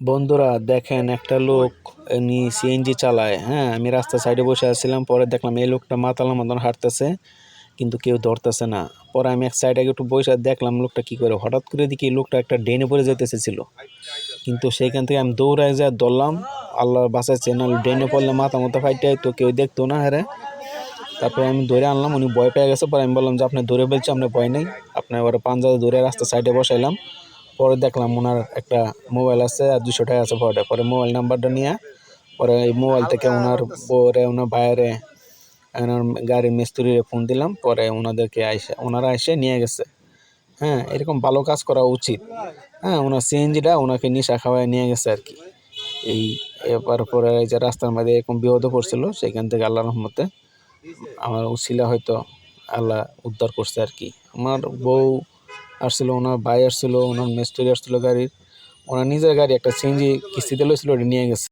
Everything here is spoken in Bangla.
বন্ধুরা দেখেন একটা লোক এমনি সিএনজি চালায়। হ্যাঁ, আমি রাস্তার সাইডে বসে আছিলাম, পরে দেখলাম এই লোকটা মাতালের মতন হাঁটতেছে, কিন্তু কেউ ধরতেছে না। পরে আমি এক সাইডে একটু বসে দেখলাম লোকটা কি করে, হঠাৎ করে দেখি এই লোকটা একটা ড্রেনে পড়ে যেতেছে ছিল, কিন্তু সেইখান থেকে আমি দৌড়ায় যা ধরলাম। আল্লাহ বাঁচাচ্ছে, নাহলে ড্রেনে পড়লে মাথা মতো ফাইটে তো কেউ দেখতো না। হ্যাঁ, তারপরে আমি ধরে আনলাম, উনি ভয় পেয়ে গেছে। পরে আমি বললাম যে আপনি ধরে ফেলছি, আপনার ভয় নেই। আপনার ওরা পাঞ্জাবে ধরে রাস্তার সাইডে বসাইলাম। পরে দেখলাম ওনার একটা মোবাইল আছে আর 200 টাকা আছে পরে। পরে মোবাইল নাম্বারটা নিয়ে পরে এই মোবাইল থেকে ওনার বউরে, ওনার বাইরে, ওনার গাড়ির মিস্ত্রিরে ফোন দিলাম। পরে ওনারা এসে নিয়ে গেছে। হ্যাঁ, এরকম ভালো কাজ করা উচিত। হ্যাঁ, ওনার সিএনজিটা ওনাকে নিশা খাওয়ায় নিয়ে গেছে আর কি। এই এবার পরে এই যে রাস্তার মধ্যে এরকম বিপদে পড়ছিল, সেখান থেকে আল্লাহর রহমতে আমার উছিলা হয়তো আল্লাহ উদ্ধার করছে আর কি। আমার বউ আসছিল, ওনার ভাই আসছিল, ওনার মিস্ত্রি আসছিল গাড়ির, ওনার নিজের গাড়ি একটা সিএনজি কিস্তিতে লইছিল, ওটা নিয়ে গেছে।